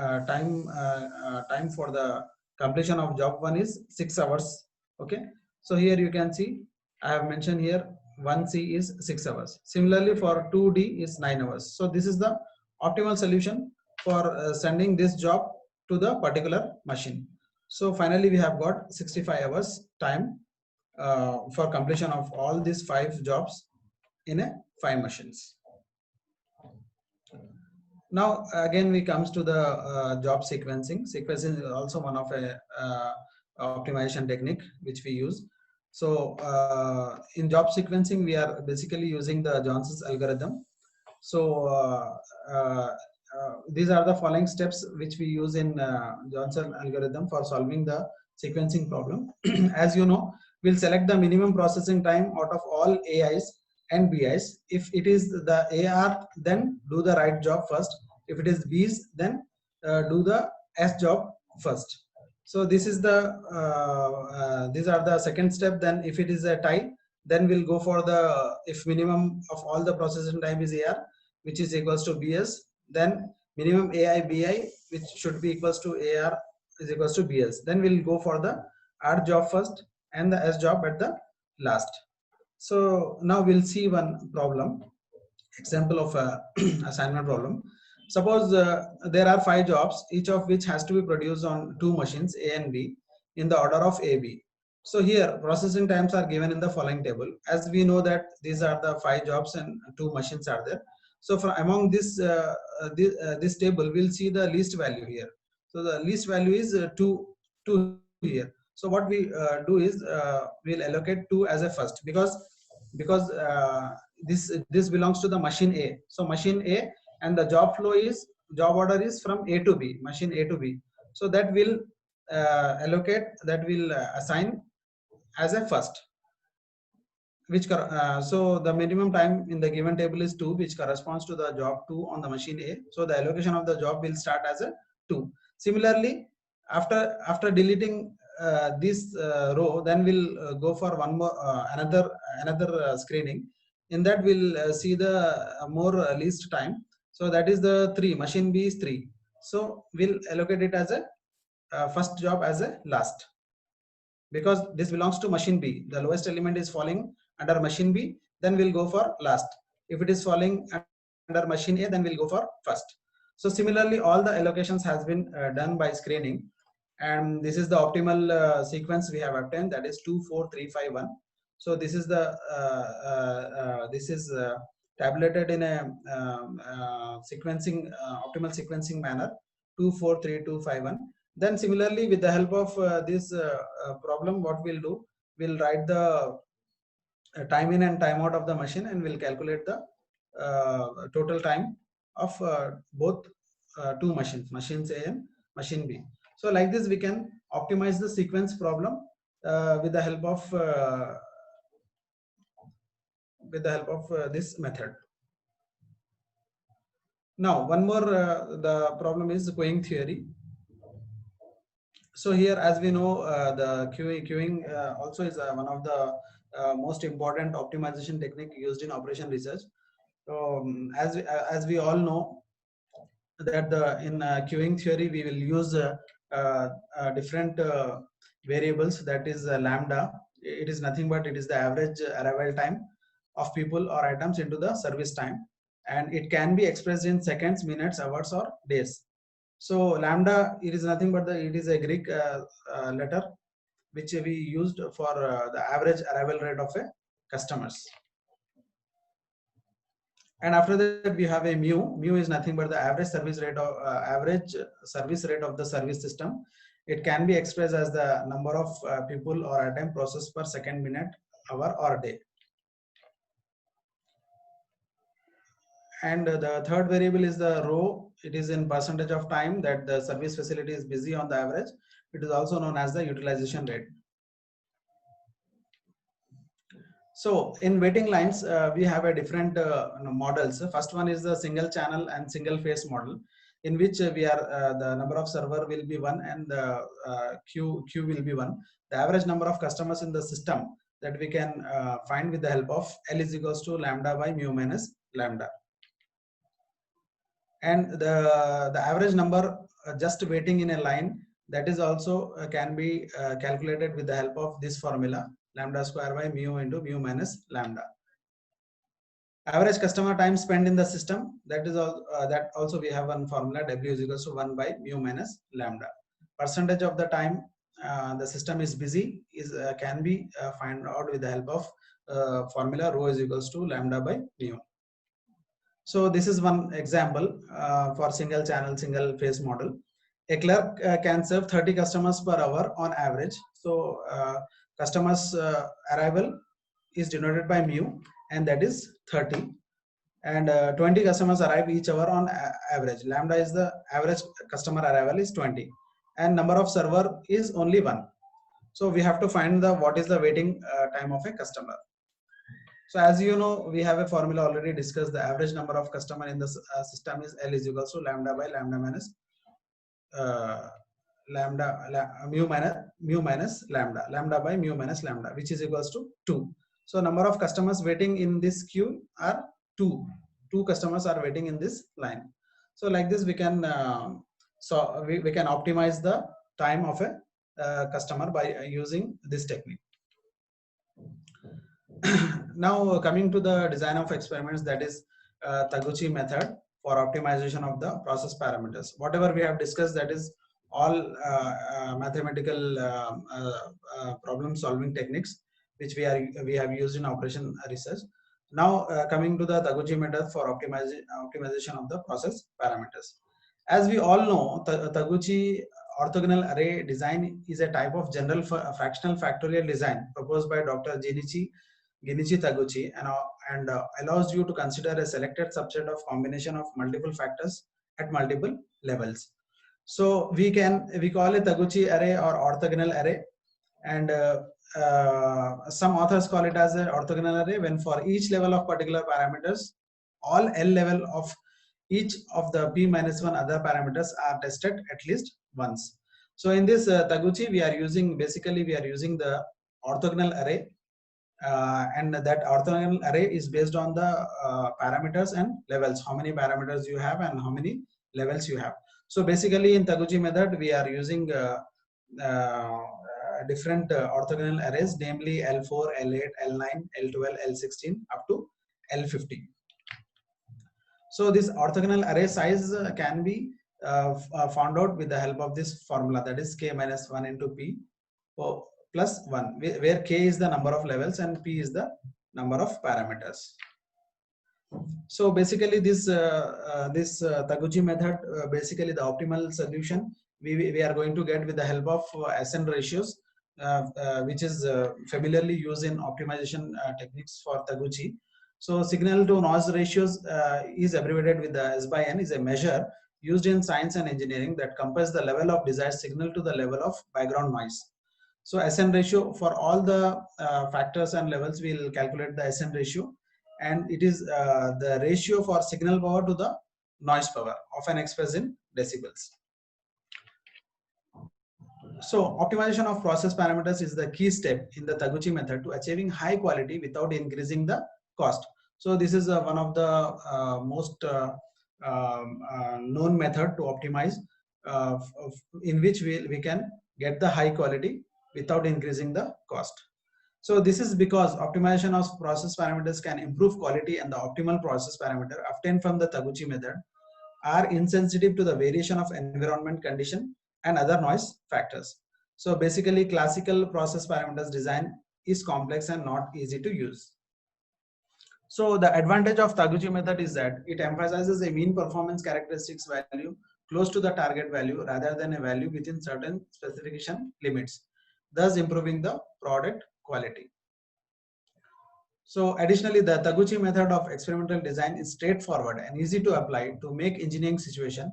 for the completion of job 1 is 6 hours. Okay, so here you can see I have mentioned here 1C is 6 hours. Similarly for 2D is 9 hours. So this is the optimal solution for sending this job to the particular machine. So finally we have got 65 hours time for completion of all these 5 jobs in a 5 machines. Now again we comes to the job sequencing. Sequencing is also one of a optimization technique which we use. So in job sequencing, we are basically using the Johnson's algorithm. So these are the following steps which we use in Johnson algorithm for solving the sequencing problem. As you know, we'll select the minimum processing time out of all AIs and BIs. If it is the AR, then do the right job first. If it is Bs, then do the S job first. So this is the these are the second step. Then if it is a tie, then we'll go for the, if minimum of all the processing time is AR, which is equals to BS, then minimum AI BI, which should be equals to AR, is equals to BS. Then we'll go for the R job first and the S job at the last. So now we'll see one problem, example of a assignment problem. Suppose there are 5 jobs, each of which has to be produced on 2 machines A and B in the order of AB. So here processing times are given in the following table. As we know that these are the 5 jobs and 2 machines are there. So from among this table, we'll see the least value here. So the least value is 2 here. So what we do is we'll allocate 2 as a first, because this belongs to the machine A. So machine A, and the job order is from A to B, machine A to B. So that will assign as a first, so the minimum time in the given table is 2, which corresponds to the job 2 on the machine A. So the allocation of the job will start as a 2. Similarly, after deleting this row, then we'll go for one more another screening. In that we'll see the more least time. So that is the 3. Machine B is 3. So we'll allocate it as a first job as a last, because this belongs to machine B. The lowest element is falling under machine B, then we'll go for last. If it is falling under machine A, then we'll go for first. So similarly, all the allocations has been done by screening, and this is the optimal sequence we have obtained, that is 2, 4, 3, 5, 1. So this is the tabulated in a optimal sequencing manner, 2, 4, 3, 2, 5, 1. Then similarly, with the help of this problem, what we'll do, we'll write the time in and time out of the machine, and we'll calculate the total time of both 2 machines, machines A and machine B. So like this, we can optimize the sequence problem with the help of this method. Now, one more, the problem is queuing theory. So here, as we know, the queuing also is one of the most important optimization technique used in operation research. As we all know that in queuing theory, we will use different variables, that is lambda. It is nothing but it is the average arrival time of people or items into the service time, and it can be expressed in seconds, minutes, hours, or days. So lambda, it is nothing but it is a Greek letter which we used for the average arrival rate of a customers. And after that, we have a mu. Mu is nothing but the average service rate of the service system. It can be expressed as the number of people or item processed per second, minute, hour, or day. And the third variable is the rho. It is in percentage of time that the service facility is busy on the average. It is also known as the utilization rate. So in waiting lines, we have a different models. First one is the single channel and single phase model, in which we are the number of server will be 1 and the queue will be 1. The average number of customers in the system that we can find with the help of L is equals to lambda by mu minus lambda. And the average number just waiting in a line, that is also can be calculated with the help of this formula, lambda square by mu into mu minus lambda. Average customer time spent in the system, that is that also we have one formula, W is equals to 1 by mu minus lambda. Percentage of the time the system is busy is can be find out with the help of formula rho is equals to lambda by mu. So this is one example for single channel, single phase model. A clerk can serve 30 customers per hour on average. So customers arrival is denoted by mu, and that is 30. And 20 customers arrive each hour on average. Lambda is the average customer arrival is 20. And number of server is only 1. So we have to find what is the waiting time of a customer. So as you know, we have a formula already discussed. The average number of customer in the system is L is equals to lambda by lambda minus mu minus lambda by mu minus lambda, which is equals to 2. So number of customers waiting in this queue are 2. 2 customers are waiting in this line. So like this, we can we can optimize the time of a customer by using this technique. Now coming to the design of experiments, that is Taguchi method for optimization of the process parameters. Whatever we have discussed, that is all mathematical problem solving techniques which we have used in operation research. Now coming to the Taguchi method for optimization of the process parameters. As we all know, Taguchi orthogonal array design is a type of general fractional factorial design proposed by Dr. Genichi Taguchi and allows you to consider a selected subset of combination of multiple factors at multiple levels. So we call it Taguchi array or orthogonal array, and some authors call it as an orthogonal array when for each level of particular parameters, all L level of each of the p minus 1 other parameters are tested at least once. So in this Taguchi, we are using the orthogonal array, and that orthogonal array is based on the parameters and levels, how many parameters you have and how many levels you have. So basically in Taguchi method, we are using different orthogonal arrays, namely L4, L8, L9, L12, L16 up to L50. So this orthogonal array size can be found out with the help of this formula, that is k minus 1 into p plus 1, where k is the number of levels and p is the number of parameters. So basically this Taguchi method, basically the optimal solution we are going to get with the help of Ascend ratios, which is familiarly used in optimization techniques for Taguchi. So signal to noise ratios is abbreviated with the S by N, is a measure used in science and engineering that compares the level of desired signal to the level of background noise. So Ascend ratio for all the factors and levels, we will calculate the Ascend ratio, and it is the ratio for signal power to the noise power, often expressed in decibels. So optimization of process parameters is the key step in the Taguchi method to achieving high quality without increasing the cost. So this is one of the most known method to optimize, in which we can get the high quality without increasing the cost. So this is because optimization of process parameters can improve quality, and the optimal process parameter obtained from the Taguchi method are insensitive to the variation of environment condition and other noise factors. So basically classical process parameters design is complex and not easy to use. So the advantage of Taguchi method is that it emphasizes a mean performance characteristics value close to the target value rather than a value within certain specification limits, thus improving the product quality. So additionally, the Taguchi method of experimental design is straightforward and easy to apply to make engineering situation,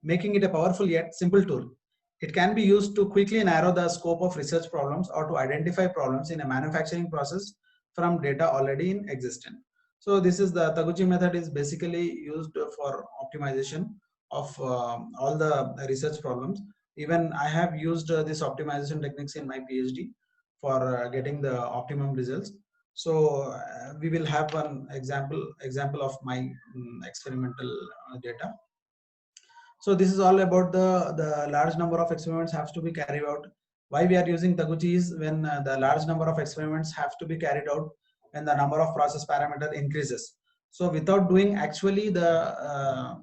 making it a powerful yet simple tool. It can be used to quickly narrow the scope of research problems or to identify problems in a manufacturing process from data already in existence. So this is the Taguchi method is basically used for optimization of all the research problems. Even I have used this optimization techniques in my PhD for getting the optimum results. So we will have one example of my experimental data. So this is all about the large number of experiments have to be carried out. Why we are using Taguchi is when the large number of experiments have to be carried out when the number of process parameter increases. So without doing actually the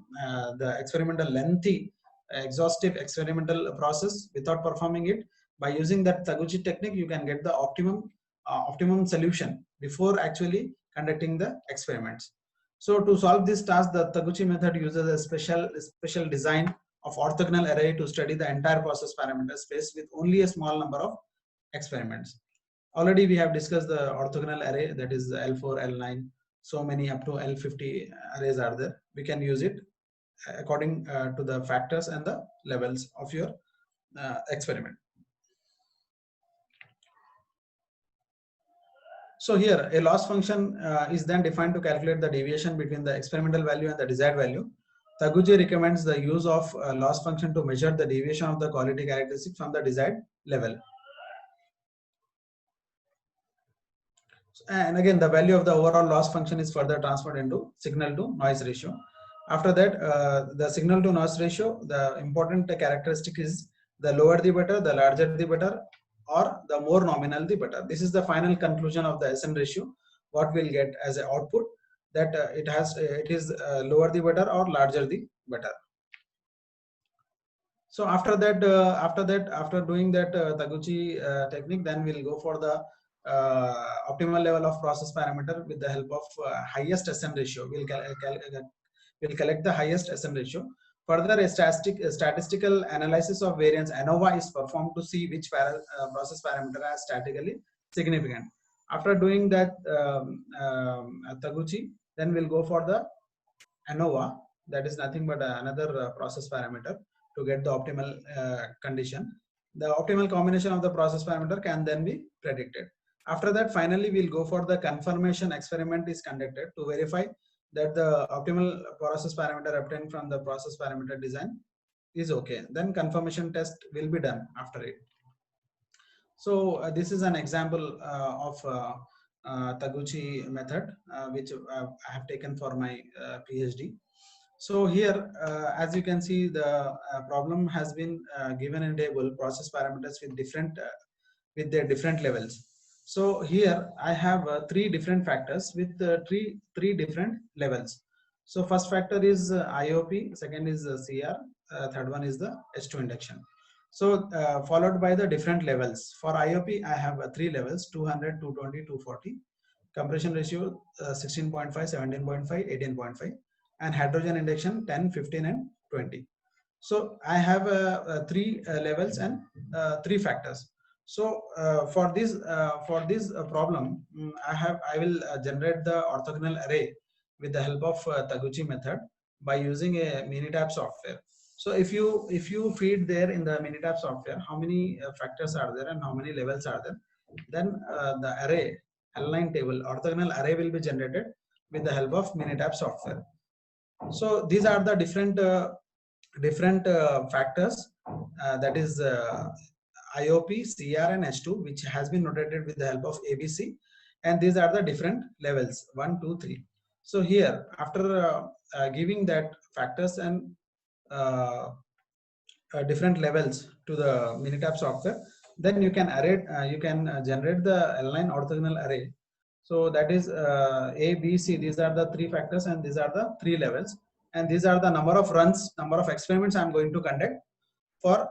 experimental lengthy exhaustive experimental process, without performing it, by using that Taguchi technique, you can get the optimum solution before actually conducting the experiments. So to solve this task, the Taguchi method uses a special design of orthogonal array to study the entire process parameter space with only a small number of experiments. Already we have discussed the orthogonal array, that is L4, L9, so many up to L50 arrays are there. We can use it according to the factors and the levels of your experiment. So here a loss function is then defined to calculate the deviation between the experimental value and the desired value. Taguchi recommends the use of loss function to measure the deviation of the quality characteristic from the desired level. And again, the value of the overall loss function is further transferred into signal to noise ratio. After that, the signal to noise ratio, the important characteristic is the lower the better, the larger the better, or the more nominal the better. This is the final conclusion of the SN ratio. What we'll get as an output, that it is lower the better or larger the better. So after that, after doing that Taguchi technique, then we'll go for the optimal level of process parameter with the help of highest SN ratio. We'll collect the highest SN ratio. Further, a statistical analysis of variance ANOVA is performed to see which process parameter are statistically significant. After doing that Taguchi, then we'll go for the ANOVA. That is nothing but another process parameter to get the optimal condition. The optimal combination of the process parameter can then be predicted. After that, finally, we'll go for the confirmation experiment is conducted to verify that the optimal process parameter obtained from the process parameter design is okay. Then confirmation test will be done after it. So this is an example of Taguchi method, which I have taken for my PhD. So here, as you can see, the problem has been given in table process parameters with their different levels. So here I have three different factors with three different levels. So first factor is IOP, second is CR, third one is the S2 induction. So followed by the different levels. For IOP, I have three levels: 200, 220, 240. Compression ratio 16.5, 17.5, 18.5, and hydrogen induction 10, 15, and 20. So I have three levels and three factors. So for this problem, I will generate the orthogonal array with the help of Taguchi method by using a Minitab software. So if you feed there in the Minitab software how many factors are there and how many levels are there, then the array align table orthogonal array will be generated with the help of Minitab software. So these are the different factors, that is IOP, CR, and S2, which has been notated with the help of ABC, and these are the different levels 1, 2, 3. So here, after giving that factors and different levels to the Minitab software, then you can generate the L9 orthogonal array. So that is A, B, C. These are the three factors, and these are the three levels, and these are the number of runs, number of experiments I am going to conduct for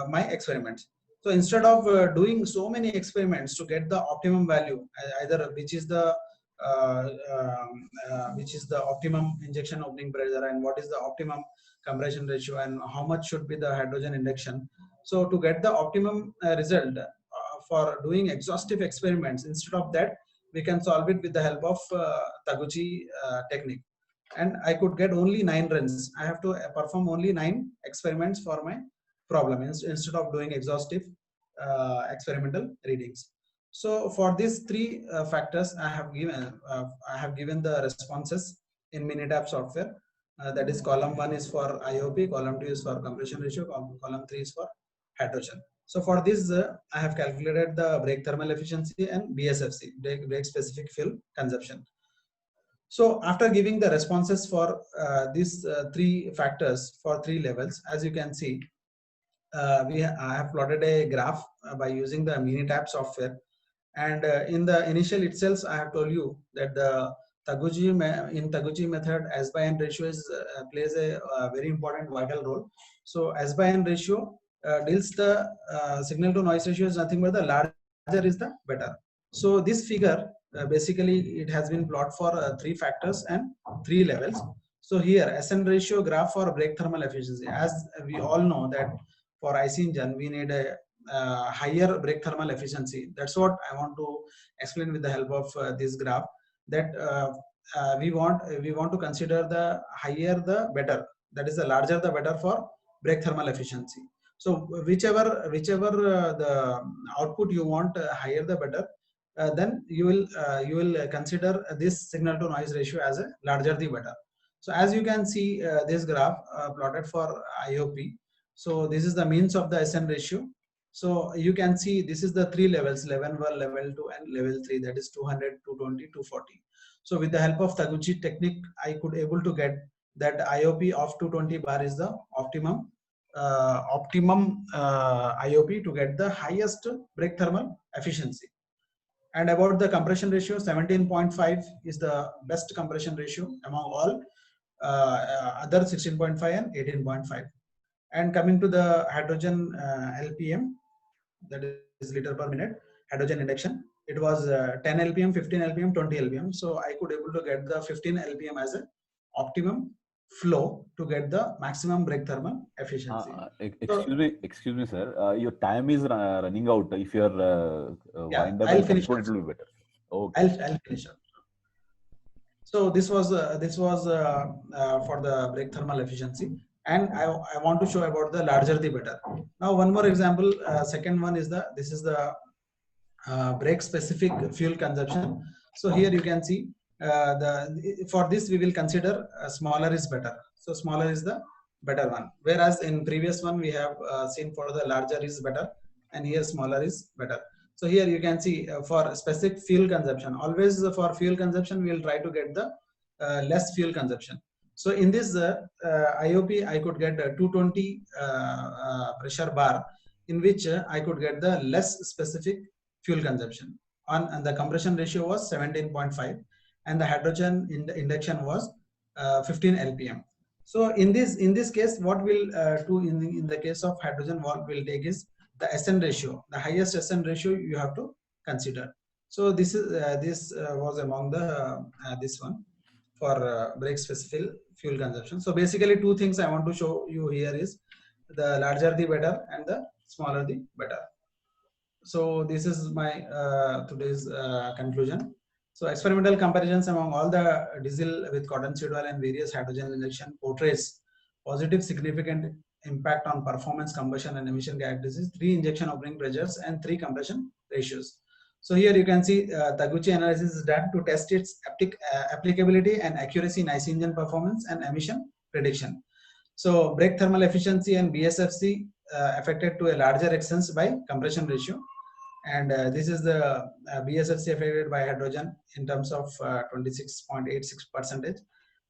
my experiments. So instead of doing so many experiments to get the optimum value, either which is the optimum injection opening pressure and what is the optimum compression ratio and how much should be the hydrogen induction. So to get the optimum result for doing exhaustive experiments, instead of that, we can solve it with the help of Taguchi technique. And I could get only 9 runs. I have to perform only 9 experiments for my problem instead of doing exhaustive experimental readings. So for these three factors, I have given the responses in Minitab software. That is, column 1 is for IOP, column 2 is for compression ratio, column 3 is for hydrogen. So for this, I have calculated the brake thermal efficiency and BSFC, brake specific fuel consumption. So after giving the responses for these three factors for three levels, as you can see, I have plotted a graph by using the Minitab software. And in the initial itself, I have told you that the Taguchi method, S by N ratio plays a very important vital role. So S by N ratio deals the signal to noise ratio is nothing but the larger is the better. So this figure basically it has been plotted for 3 factors and 3 levels. So here SN ratio graph for brake thermal efficiency. As we all know that for IC engine we need a higher brake thermal efficiency. That's what I want to explain with the help of this graph. That we want to consider the higher the better. That is, the larger the better for brake thermal efficiency. So whichever the output you want, higher the better. Then you will consider this signal to noise ratio as a larger the better. So as you can see this graph plotted for IOP. So this is the means of the SN ratio. So you can see this is the 3 levels, level 1, level 2, and level 3, that is 200, 220, 240. So with the help of Taguchi technique, I could able to get that IOP of 220 bar is the optimum optimum IOP to get the highest brake thermal efficiency. And about the compression ratio, 17.5 is the best compression ratio among all other 16.5 and 18.5. And coming to the hydrogen LPM, that is liter per minute, hydrogen induction, it was 10 LPM, 15 LPM, 20 LPM. So I could able to get the 15 LPM as an optimum flow to get the maximum brake thermal efficiency. Excuse me, sir. Your time is running out. If you are wind up, I'll finish. It will be better. Okay. I'll finish up. So this was for the brake thermal efficiency, and I want to show about the larger the better. Now one more example. Second one is this is the brake specific fuel consumption. So here you can see for this we will consider smaller is better. So smaller is the better one. Whereas in previous one we have seen for the larger is better, and here smaller is better. So here you can see for specific fuel consumption, always for fuel consumption, we will try to get the less fuel consumption. So in this IOP, I could get 220 pressure bar, in which I could get the less specific fuel consumption. And the compression ratio was 17.5, and the hydrogen induction was 15 LPM. So in this case, what we'll do in the case of hydrogen, what we'll take is the SN ratio, the highest SN ratio you have to consider. So this was among the this one for brake specific fuel consumption. So basically, two things I want to show you here is the larger the better and the smaller the better. So this is my today's conclusion. So experimental comparisons among all the diesel with cottonseed oil and various hydrogen injection portrays positive significant impact on performance, combustion and emission characteristics, 3 injection opening pressures and 3 compression ratios. So here you can see Taguchi analysis is done to test its applicability and accuracy in IC engine performance and emission prediction. So brake thermal efficiency and BSFC affected to a larger extent by compression ratio, and this is the BSFC affected by hydrogen in terms of 26.86%.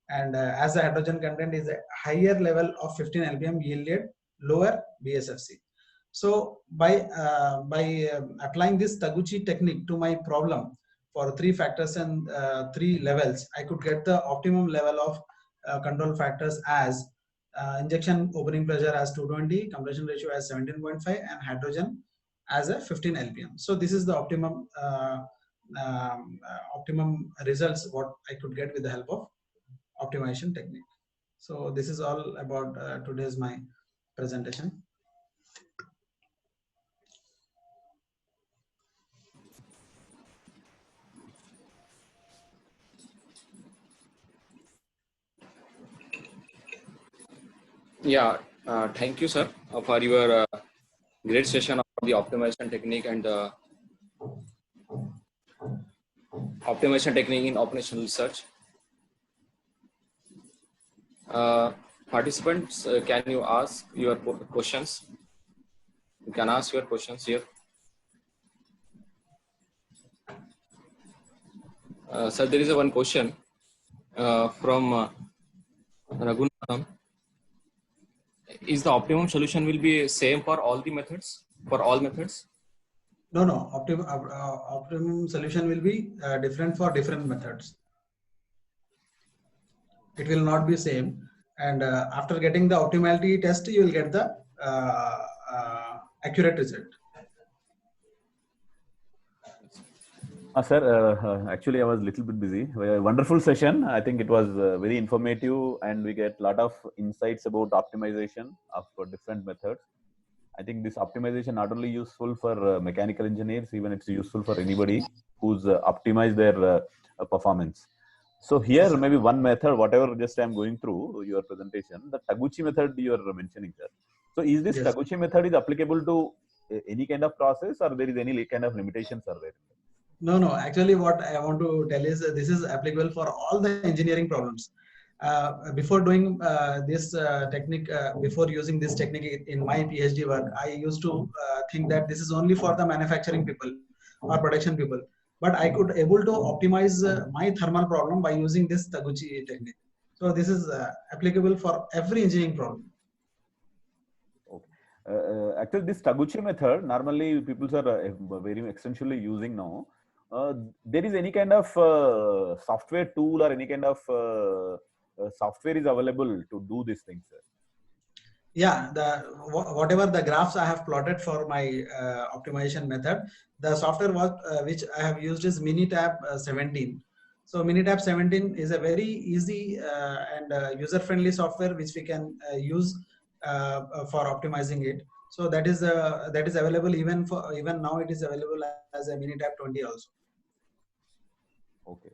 And as the hydrogen content is a higher level of 15 LPM yielded lower BSFC. So by applying this Taguchi technique to my problem for 3 factors and 3 levels, I could get the optimum level of control factors as injection opening pressure as 220, compression ratio as 17.5, and hydrogen as a 15 LPM. So this is the optimum results what I could get with the help of optimization technique. So this is all about today's my presentation. Yeah, thank you, sir, for your great session on the optimization technique and optimization technique in operational research. Participants, can you ask your questions? You can ask your questions here. Sir, there is one question from Raghunathan. Is the optimum solution will be same for all the methods, for all methods? No. Optimum solution will be different for different methods. It will not be same. And after getting the optimality test, you will get the accurate result. Sir, actually I was a little bit busy. Wonderful session. I think it was very informative, and we get a lot of insights about optimization of different methods. I think this optimization not only useful for mechanical engineers, even it's useful for anybody who's optimized their performance. So here maybe one method, whatever just I'm going through your presentation, the Taguchi method you are mentioning, sir. So is this Taguchi method is applicable to any kind of process, or there is any kind of limitations are there? No. Actually, what I want to tell is this is applicable for all the engineering problems. Before doing this technique, before using this technique in my PhD work, I used to think that this is only for the manufacturing people or production people. But I could able to optimize my thermal problem by using this Taguchi technique. So this is applicable for every engineering problem. Actually, this Taguchi method normally people are very extensively using now. There is any kind of software tool or any kind of software is available to do these things, sir? Yeah, whatever the graphs I have plotted for my optimization method, the software which I have used is Minitab 17. So Minitab 17 is a very easy and user-friendly software which we can use for optimizing it. So that is available even now. It is available as a Minitab 20 also. Okay.